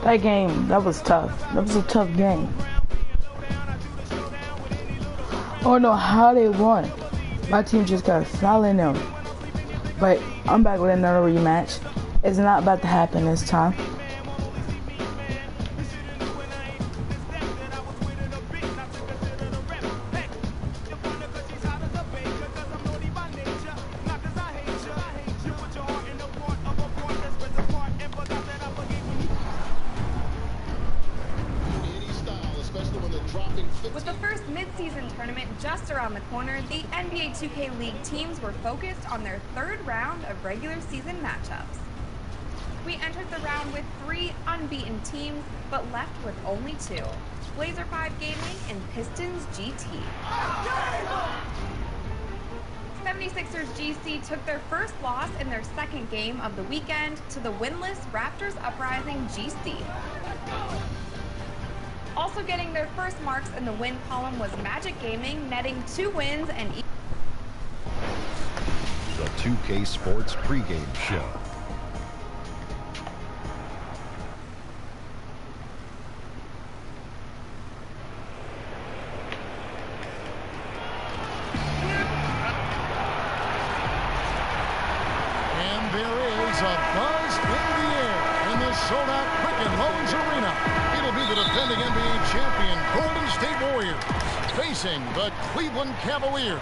That game, that was tough. That was a tough game. I don't know how they won. My team just got fouling them. But I'm back with another rematch. It's not about to happen this time. With the first mid-season tournament just around the corner, the NBA 2K League teams were focused on their third round of regular season matchups. We entered the round with 3 unbeaten teams, but left with only 2. Blazer 5 Gaming and Pistons GT. 76ers GC took their first loss in their second game of the weekend to the winless Raptors Uprising GC. Also getting their first marks in the win column was Magic Gaming, netting 2 wins and the 2K Sports pregame show. And there is a buzz in the air in the sold-out Quicken Loans Arena. It'll be the defending NBA champion Golden State Warriors facing the Cleveland Cavaliers.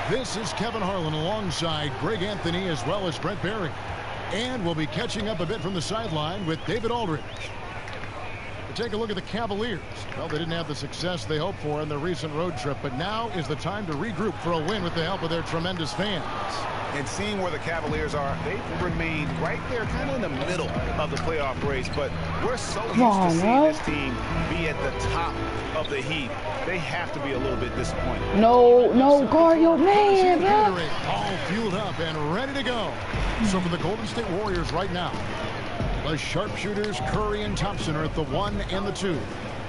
This is Kevin Harlan alongside Greg Anthony as well as Brent Barry. And we'll be catching up a bit from the sideline with David Aldridge. To take a look at the Cavaliers. Well, they didn't have the success they hoped for in their recent road trip, but now is the time to regroup for a win with the help of their tremendous fans. And seeing where the Cavaliers are, they've remained right there, kind of in the middle of the playoff race. But we're so used to seeing this team be at the top of the heap. They have to be a little bit disappointed. No, guard your man, bro. All fueled up and ready to go. So for the Golden State Warriors right now, the sharpshooters Curry and Thompson are at the 1 and the 2.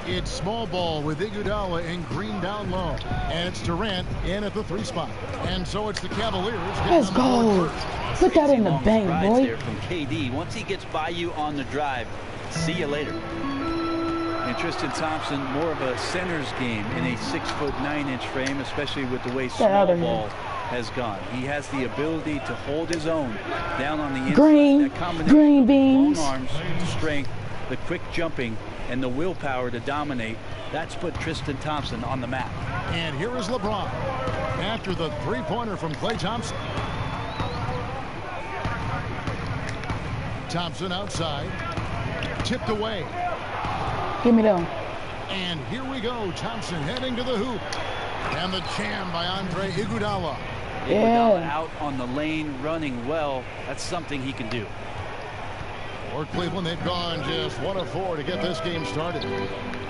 It's small ball with Iguodala and Green down low. And it's Durant in at the 3 spot. And so it's the Cavaliers. Let's go. Put that in the bank, boy. There from KD. Once he gets by you on the drive, see you later. And Tristan Thompson, more of a center's game in a 6'9" frame, especially with the way small ball has gone. He has the ability to hold his own down on the inside. Green beans. Long arms, strength, the quick jumping, and the willpower to dominate. That's put Tristan Thompson on the map. And here is LeBron after the 3-pointer from Klay Thompson. Thompson outside, tipped away. Give me them. And here we go. Thompson heading to the hoop. And the jam by Andre Iguodala. Iguodala out on the lane, running well. That's something he can do. For Cleveland, they've gone just 1 of 4 to get this game started.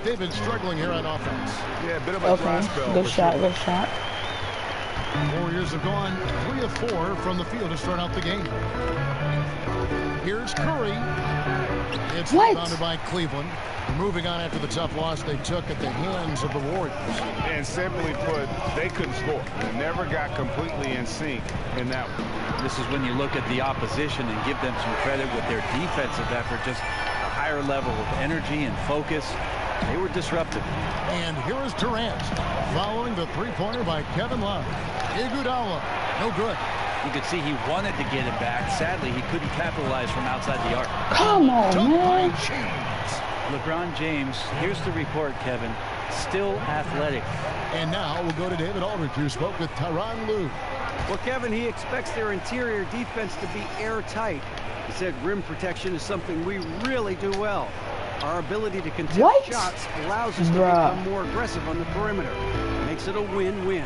They've been struggling here on offense. Yeah, a bit of a dry spell. Good shot, good shot. Warriors have gone 3 of 4 from the field to start out the game. Here's Curry. It's rebounded by Cleveland. Moving on after the tough loss they took at the hands of the Warriors. And simply put, they couldn't score. They never got completely in sync in that one. This is when you look at the opposition and give them some credit with their defensive effort, just a higher level of energy and focus. They were disruptive. And here is Durant following the 3-pointer by Kevin Love. Iguodala, no good. You could see he wanted to get it back. Sadly, he couldn't capitalize from outside the arc. Come on, man. LeBron James, here's the report, Kevin, still athletic. And now we'll go to David Aldridge, who spoke with Tyronn Lue. Well, Kevin, he expects their interior defense to be airtight. He said rim protection is something we really do well. Our ability to contest shots allows us to become more aggressive on the perimeter. Makes it a win-win.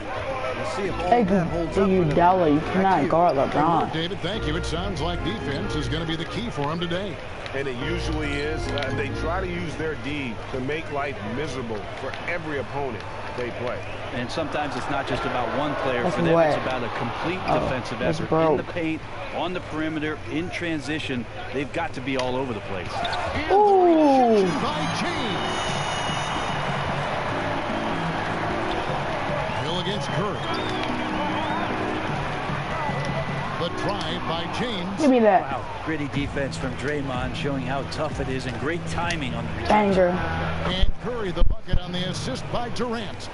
We'll see if all that holds up. You cannot guard LeBron. David, thank you. It sounds like defense is going to be the key for him today. And it usually is. They try to use their D to make life miserable for every opponent they play. And sometimes it's not just about one player. For them, it's about a complete defensive effort in the paint, on the perimeter, in transition. They've got to be all over the place. Ooh. By James. Hill against Curry. The drive by James. Give me that. Wow, gritty defense from Draymond, showing how tough it is, and great timing on the return. Banger. And Curry the bucket on the assist by Durant.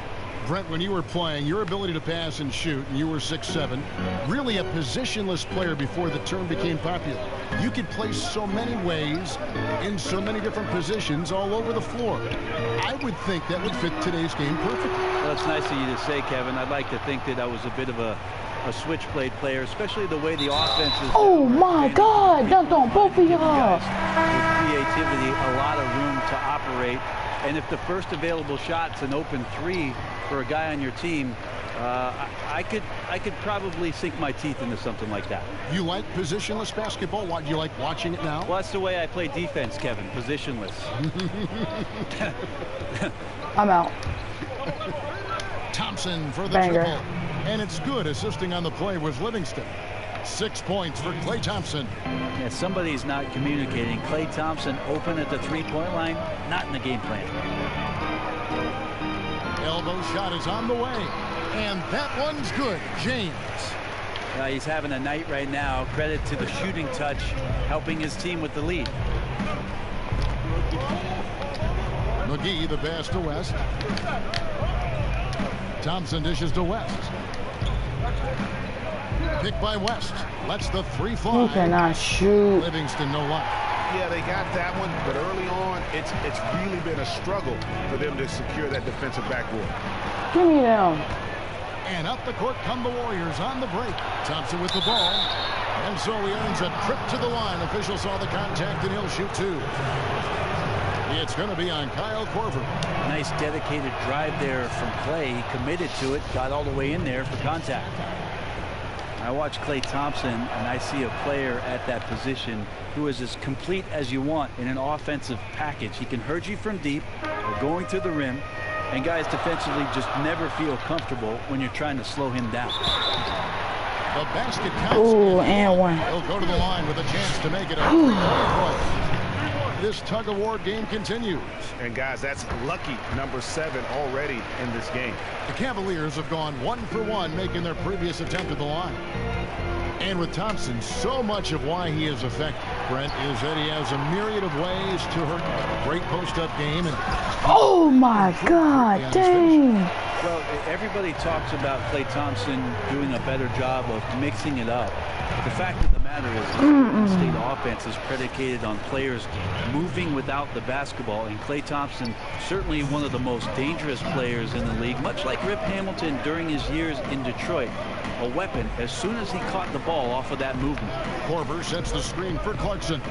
Brent, when you were playing, your ability to pass and shoot, and you were 6'7", really a positionless player before the term became popular. You could play so many ways, in so many different positions all over the floor. I would think that would fit today's game perfectly. Well, it's nice of you to say, Kevin. I'd like to think that I was a bit of a switchblade player, especially the way the offense is. Oh my God! Dunked on both of y'all. With creativity, a lot of room to operate. And if the first available shot's an open three for a guy on your team, I could probably sink my teeth into something like that. You like positionless basketball? Do you like watching it now? Well, that's the way I play defense, Kevin. Positionless. I'm out. Thompson for the Banger. triple. And it's good. Assisting on the play was Livingston. 6 points for Klay Thompson. Yeah, somebody's not communicating. Klay Thompson open at the three-point line, not in the game plan. Elbow shot is on the way. And that one's good. James. He's having a night right now. Credit to the shooting touch, helping his team with the lead. McGee the pass to West. Thompson dishes to West. Picked by West. Lets the three fly. You cannot shoot. Livingston no luck. Yeah, they got that one, but early on, it's really been a struggle for them to secure that defensive backboard. Give me them. And up the court come the Warriors on the break. Thompson with the ball. And so he earns a trip to the line. Official saw the contact, and he'll shoot two. It's going to be on Kyle Korver. Nice dedicated drive there from Klay. He committed to it, got all the way in there for contact. I watch Klay Thompson, and I see a player at that position who is as complete as you want in an offensive package. He can hurt you from deep or going to the rim, and guys defensively just never feel comfortable when you're trying to slow him down. The basket counts. Ooh, and one. He'll go to the line with a chance to make it a 3-point. This tug-of-war game continues. And guys, that's lucky number 7 already in this game. The Cavaliers have gone 1 for 1, making their previous attempt at the line. And with Thompson, so much of why he is effective, Brent, is that he has a myriad of ways to hurt. Great post-up game. And oh my God, dang. Well, everybody talks about Klay Thompson doing a better job of mixing it up. The fact of the matter is the state offense is predicated on players moving without the basketball, and Klay Thompson certainly one of the most dangerous players in the league, much like Rip Hamilton during his years in Detroit. A weapon as soon as he caught the ball off of that movement. Korver sets the screen for Clarkson.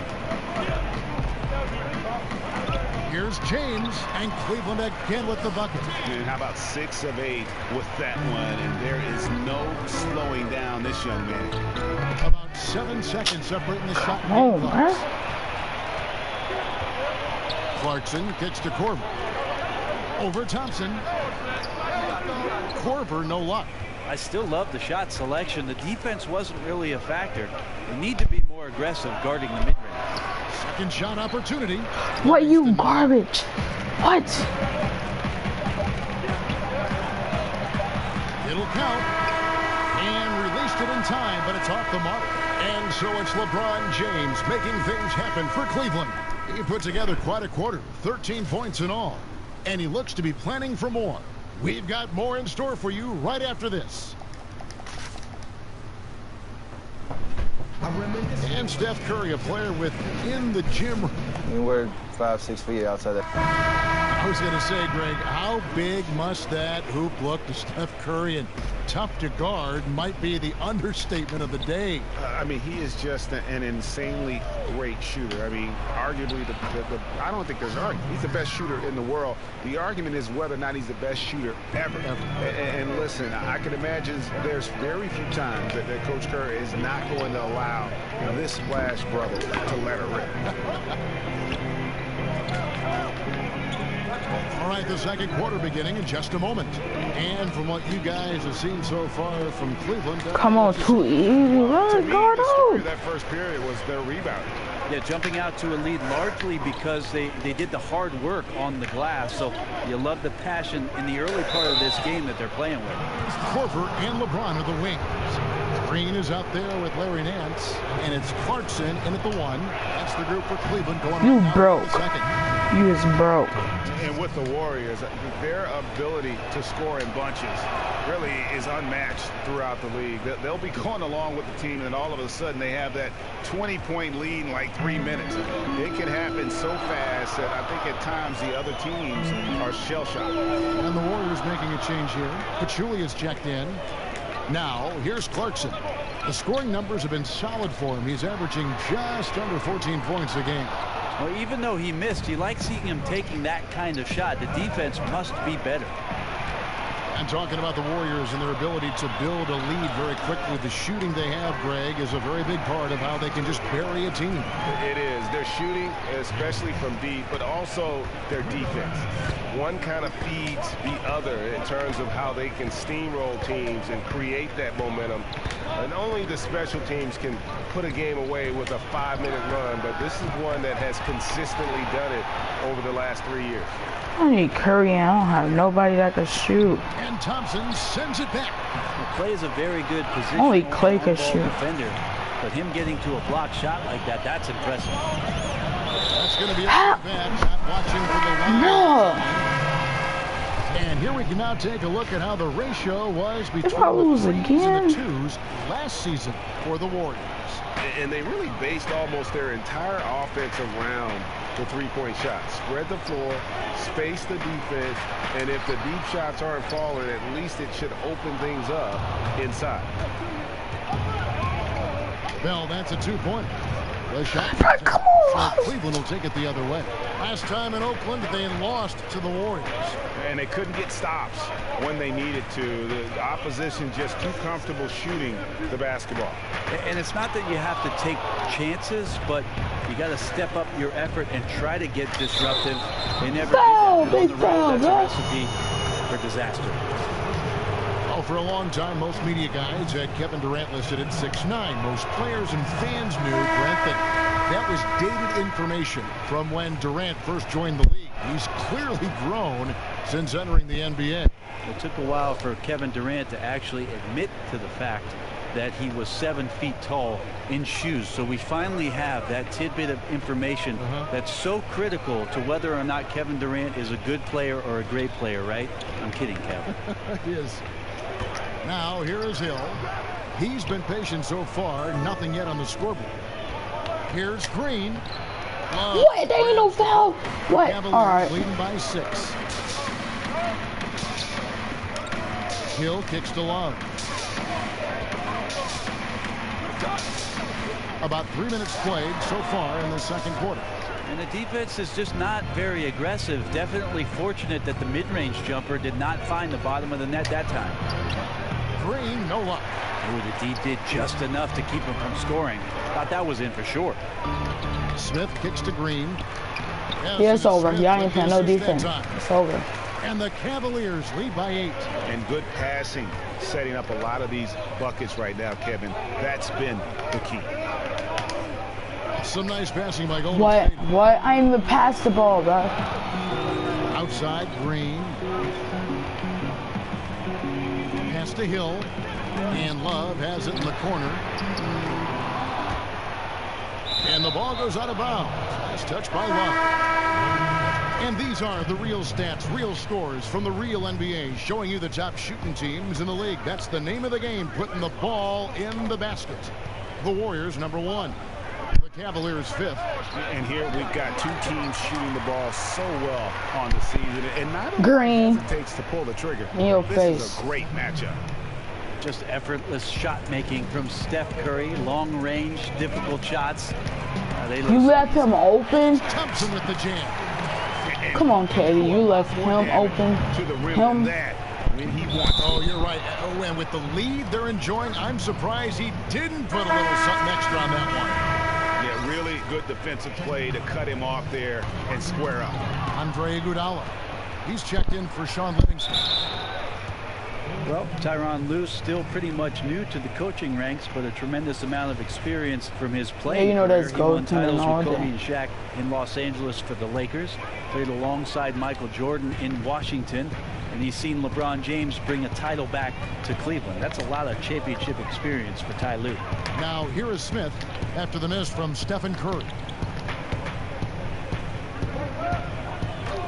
Here's James, and Cleveland again with the bucket. And how about 6 of 8 with that one? And there is no slowing down this young man. About 7 seconds separating the shot. Oh, man. Clarkson kicks to Korver. Over Thompson. Korver, no luck. I still love the shot selection. The defense wasn't really a factor. They need to be more aggressive guarding the mid-range. Second shot opportunity. What, you garbage? What? It'll count. And released it in time, but it's off the mark. And so it's LeBron James making things happen for Cleveland. He put together quite a quarter, 13 points in all. And he looks to be planning for more. We've got more in store for you right after this. And Steph Curry, a player within the gym. We're 5-6 feet outside that. I was going to say, Greg, how big must that hoop look to Steph Curry? And tough to guard might be the understatement of the day. I mean, he is just an insanely great shooter. I mean, arguably, I don't think there's an argument. He's the best shooter in the world. The argument is whether or not he's the best shooter ever. And listen, I can imagine there's very few times that Coach Curry is not going to allow this Splash brother to let her rip. All right, the second quarter beginning in just a moment. And from what you guys have seen so far from Cleveland... Come on, too easy. Run, guard The story out. of that first period was their rebound. Yeah, jumping out to a lead largely because they did the hard work on the glass. So you love the passion in the early part of this game that they're playing with. Korver and LeBron are the wings. Green is out there with Larry Nance, and it's Clarkson in at the 1. That's the group for Cleveland going. You broke. Second. You is broke. And with the Warriors, their ability to score in bunches really is unmatched throughout the league. They'll be going along with the team, and all of a sudden they have that 20-point lead in like 3 minutes. It can happen so fast that I think at times the other teams are shell-shocked. And the Warriors making a change here. Pachulia is checked in. Now, here's Clarkson. The scoring numbers have been solid for him. He's averaging just under 14 points a game. Well, even though he missed, you like seeing him taking that kind of shot. The defense must be better. And talking about the Warriors and their ability to build a lead very quickly, the shooting they have, Greg, is a very big part of how they can just bury a team. It is. Their shooting, especially from deep, but also their defense. One kind of feeds the other in terms of how they can steamroll teams and create that momentum. And only the special teams can put a game away with a 5-minute run, but this is one that has consistently done it over the last 3 years. I need Curry, and I don't have nobody that can shoot. And Thompson sends it back. Well, Clay is a very good position. Only Clay can shoot. Defender, but him getting to a block shot like that, that's impressive. That's going to be a bad shot watching for the line. No. And here we can now take a look at how the ratio was between I lose the threes again. and the twos last season for the Warriors. And they really based almost their entire offense around the three-point shot. Spread the floor, space the defense, and if the deep shots aren't falling, at least it should open things up inside. Bell, that's a 2-pointer. The shot. Come on. So Cleveland will take it the other way. Last time in Oakland, they lost to the Warriors. And they couldn't get stops when they needed to. The opposition just too comfortable shooting the basketball. And it's not that you have to take chances, but you got to step up your effort and try to get disruptive. They never Foul, do that. On big the road, foul, that's a recipe for disaster. Well, for a long time, most media guys had Kevin Durant listed at 6'9". Most players and fans knew, Brent, that was dated information from when Durant first joined the league. He's clearly grown since entering the NBA. It took a while for Kevin Durant to actually admit to the fact that he was 7 feet tall in shoes. So we finally have that tidbit of information that's so critical to whether or not Kevin Durant is a good player or a great player, right? I'm kidding, Kevin. He is. Now, here is Hill. He's been patient so far. Nothing yet on the scoreboard. Here's Green. What? There ain't no foul. What? Cavaliers All right. leading by 6. Hill kicks to Love. About 3 minutes played so far in the second quarter. And the defense is just not very aggressive. Definitely fortunate that the mid-range jumper did not find the bottom of the net that time. Green, no luck. Ooh, the D did just enough to keep him from scoring. Thought that was in for sure. Smith kicks to Green. Yeah, it's over. Y'all ain't playing no defense. It's over. And the Cavaliers lead by 8. And good passing, setting up a lot of these buckets right now, Kevin. That's been the key. Some nice passing by Golden What? State. What? I ain't even passed the ball, bro. Outside, Green. Pass to Hill. And Love has it in the corner. And the ball goes out of bounds. Nice touch by Love. And these are the real stats, real scores from the real NBA, showing you the top shooting teams in the league. That's the name of the game, putting the ball in the basket. The Warriors, number 1. The Cavaliers, 5th. And here we've got two teams shooting the ball so well on the season. And not Green. it takes to pull the trigger. In your This face. is a great matchup. Just effortless shot making from Steph Curry. Long range, difficult shots. You left him open? Thompson with the jam. Come on, Teddy. You left him open. To the rim Him. that when he wants. Oh, you're right. Oh, and with the lead they're enjoying, I'm surprised he didn't put a little something extra on that one. Yeah, really good defensive play to cut him off there and square up. Andre Iguodala. He's checked in for Sean Livingston. Well, Tyronn Lue still pretty much new to the coaching ranks, but a tremendous amount of experience from his play. Yeah, you know that's He won gold team titles all with Kobe day. and Shaq in Los Angeles for the Lakers. Played alongside Michael Jordan in Washington. And he's seen LeBron James bring a title back to Cleveland. That's a lot of championship experience for Ty Lue. Now here is Smith after the miss from Stephen Curry.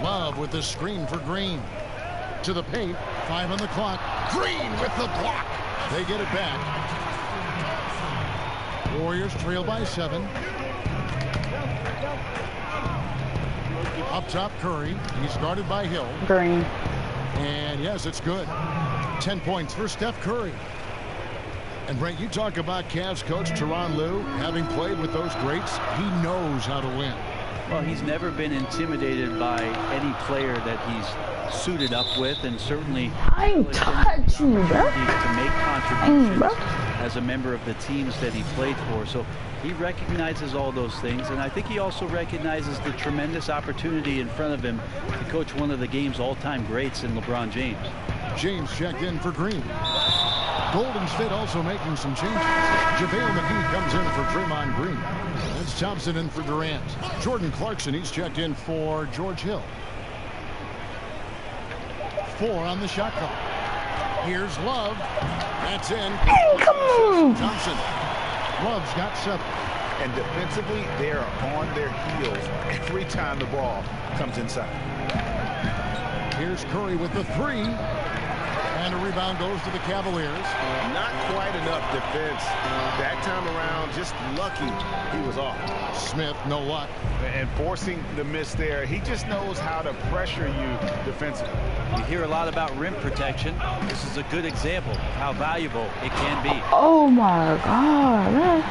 Love with the screen for Green. To the paint, 5 on the clock. Green with the block. They get it back. Warriors trail by 7. Up top, Curry. He's guarded by Hill. Green. And yes, it's good. 10 points for Steph Curry. And Brent, you talk about Cavs coach Tyronn Lue having played with those greats. He knows how to win. Well, he's never been intimidated by any player that he's suited up with, and certainly I ain't touch you, bro. To make contributions as a member of the teams that he played for. So he recognizes all those things, and I think he also recognizes the tremendous opportunity in front of him to coach one of the game's all-time greats in LeBron James. James checked in for Green. Golden State also making some changes. JaVale McGee comes in for Draymond Green. That's Thompson in for Durant. Jordan Clarkson, he's checked in for George Hill. 4 on the shot clock. Here's Love. That's in. Hey, come on. Thompson. Love's got 7. And defensively, they are on their heels every time the ball comes inside. Here's Curry with the 3. And a rebound goes to the Cavaliers. Not quite enough defense. That time around, just lucky he was off. Smith, no luck. And forcing the miss there, he just knows how to pressure you defensively. You hear a lot about rim protection. This is a good example of how valuable it can be. Oh my God, man.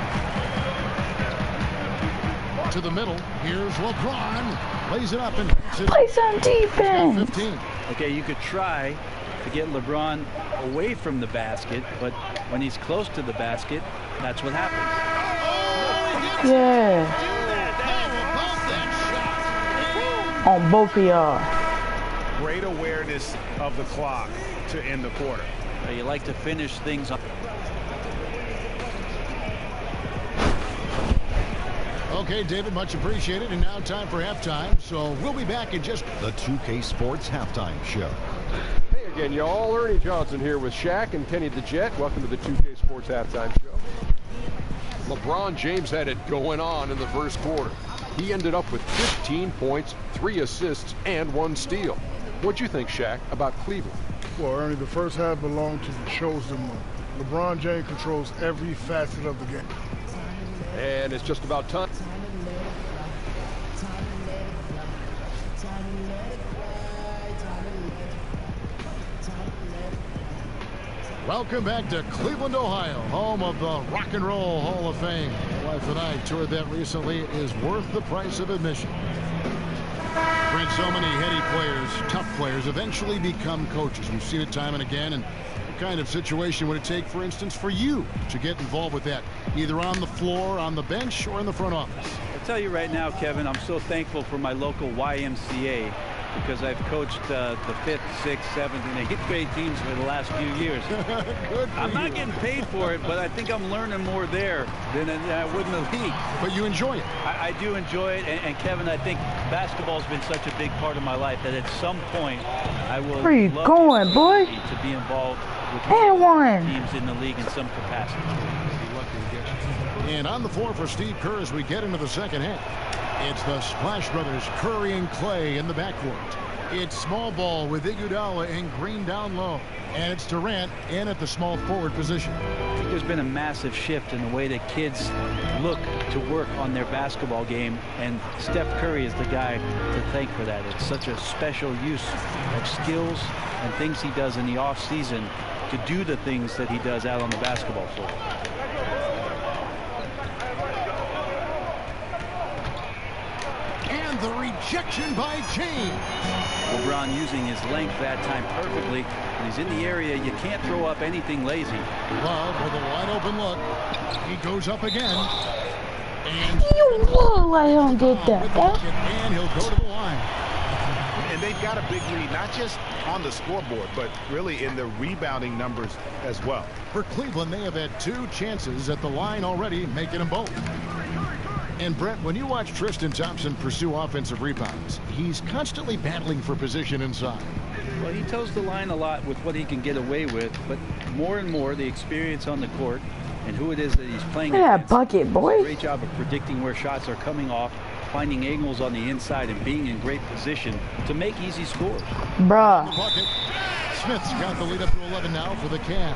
To the middle. Here's LeBron. Lays it up and play some defense. 15. Okay, you could try to get LeBron away from the basket, but when he's close to the basket, that's what happens. Yeah. On both of y'all. Great awareness of the clock to end the quarter. You like to finish things up. Okay, David, much appreciated. And now time for halftime. So we'll be back in just the 2K Sports Halftime Show. Hey again, y'all. Ernie Johnson here with Shaq and Kenny the Jet. Welcome to the 2K Sports Halftime Show. LeBron James had it going on in the first quarter. He ended up with 15 points, 3 assists, and 1 steal. What'd you think, Shaq, about Cleveland? Well, Ernie, the first half belonged to the chosen one. LeBron James controls every facet of the game. And it's just about time. Welcome back to Cleveland, Ohio, home of the Rock and Roll Hall of Fame. My wife and I toured that recently. It is worth the price of admission. Brent, so many heady players, tough players, eventually become coaches. We've seen it time and again. And what kind of situation would it take, for instance, for you to get involved with that, either on the floor, on the bench, or in the front office? I'll tell you right now, Kevin, I'm so thankful for my local YMCA, because I've coached the 5th, 6th, 7th, and 8th grade teams for the last few years. Good for I'm not getting paid for it, but I think I'm learning more there than I would in the league. But you enjoy it. I do enjoy it, and Kevin, I think basketball's been such a big part of my life that at some point I will Where you love going, boy? to be involved with And one. teams in the league in some capacity. And on the floor for Steve Kerr as we get into the second half. It's the Splash Brothers, Curry and Clay in the backcourt. It's small ball with Iguodala and Green down low. And it's Durant in at the small forward position. I think there's been a massive shift in the way that kids look to work on their basketball game, and Steph Curry is the guy to thank for that. It's such a special use of skills and things he does in the off season to do the things that he does out on the basketball floor. And the rejection by James. LeBron using his length that time perfectly. When he's in the area, you can't throw up anything lazy. Love with a wide open look. He goes up again. And You look like you don't get that. And he'll go to the line. And they've got a big lead, not just on the scoreboard, but really in the rebounding numbers as well. For Cleveland, they have had 2 chances at the line already, making them both. And Brent, when you watch Tristan Thompson pursue offensive rebounds, he's constantly battling for position inside. Well, he toes the line a lot with what he can get away with, but more and more the experience on the court and who it is that he's playing against. Bucket, boy. Great job of predicting where shots are coming off, finding angles on the inside, and being in great position to make easy scores. Bruh. Smith's got the lead up to 11 now for the Cavs.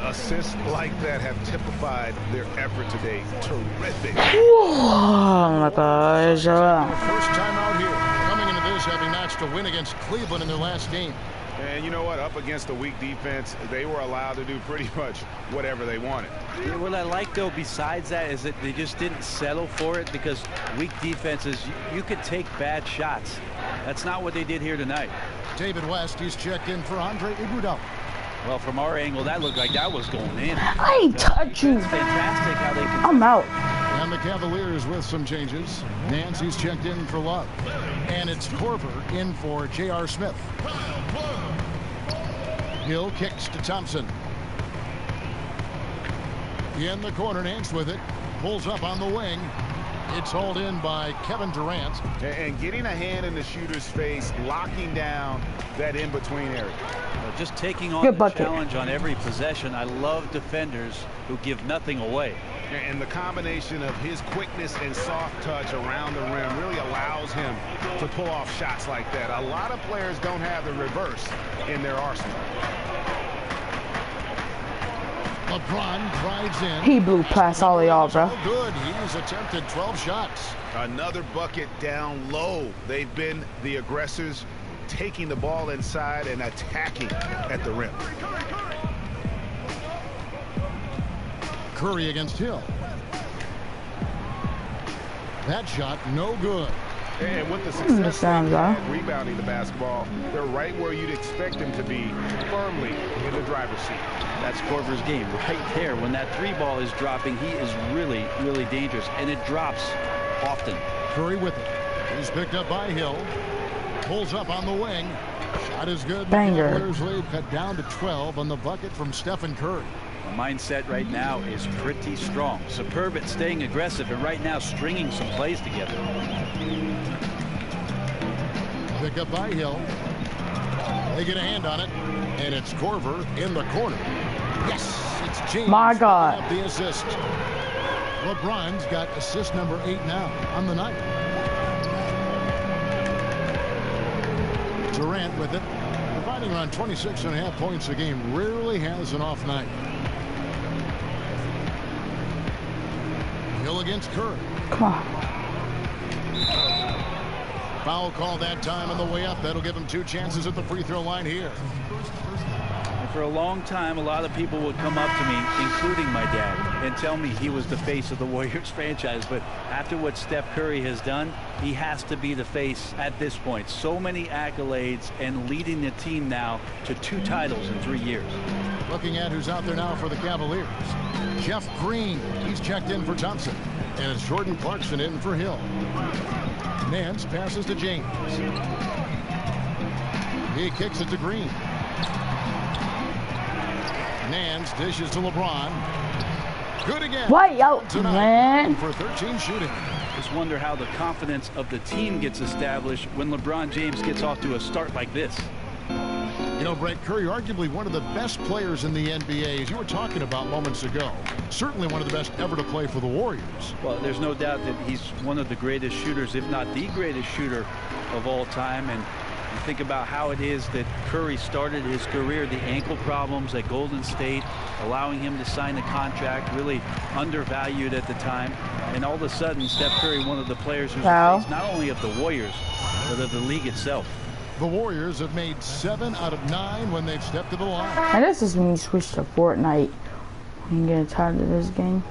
Assists like that have typified their effort today. Terrific. Oh my gosh. First time out here, coming into this having notched a win against Cleveland in their last game. And you know what? Up against a weak defense, they were allowed to do pretty much whatever they wanted. Yeah, what I like, though, besides that, is that they just didn't settle for it, because weak defenses, you could take bad shots. That's not what they did here tonight. David West, he's checked in for Andre Iguodala. Well, from our angle, that looked like that was going in. I ain't touch you. It's fantastic how they can. I'm out. And the Cavaliers with some changes. Nancy's checked in for Love. And it's Korver in for J.R. Smith. Hill kicks to Thompson. In the corner, Nance with it. Pulls up on the wing. It's hauled in by Kevin Durant. And getting a hand in the shooter's face, locking down that in-between area. Just taking on the challenge on every possession. I love defenders who give nothing away. And the combination of his quickness and soft touch around the rim really allows him to pull off shots like that. A lot of players don't have the reverse in their arsenal. LeBron drives in. He blew past all of y'all, bro. Good. He's attempted 12 shots. Another bucket down low. They've been the aggressors, taking the ball inside and attacking at the rim. Curry against Hill. That shot no good. And with the success rebounding the basketball, they're right where you'd expect them to be, firmly in the driver's seat. That's Korver's game right there. When that three ball is dropping, he is really, really dangerous, and it drops often. Curry with it. He's picked up by Hill. Pulls up on the wing. Shot is good. Banger. Cavaliers lead cut down to 12 on the bucket from Stephen Curry. The mindset right now is pretty strong. Superb at staying aggressive, and right now stringing some plays together. Pick up by Hill. They get a hand on it, and it's Korver in the corner. Yes, it's James. My God. The assist. LeBron's got assist number 8 now on the night. Durant with it, providing around 26.5 points a game. Rarely has an off night. Hill against Curry. Come on. Foul call that time on the way up. That'll give him 2 chances at the free throw line here. And for a long time, a lot of people would come up to me, including my dad, and tell me he was the face of the Warriors franchise. But after what Steph Curry has done, he has to be the face at this point. So many accolades and leading the team now to 2 titles in 3 years. Looking at who's out there now for the Cavaliers. Jeff Green, he's checked in for Thompson. And it's Jordan Clarkson in for Hill. Nance passes to James. He kicks it to Green. Nance dishes to LeBron. Good again. What, yo, man? For 13 shooting. Just wonder how the confidence of the team gets established when LeBron James gets off to a start like this. You know, Brett, Curry, arguably one of the best players in the NBA, as you were talking about moments ago. Certainly one of the best ever to play for the Warriors. Well, there's no doubt that he's one of the greatest shooters, if not the greatest shooter of all time. And you think about how it is that Curry started his career, the ankle problems at Golden State, allowing him to sign a contract, really undervalued at the time. And all of a sudden, Steph Curry, one of the players who's the face not only of the Warriors, but of the league itself. The Warriors have made 7 out of 9 when they've stepped to the line. And this is when you switch to Fortnite. You getting tired of this game?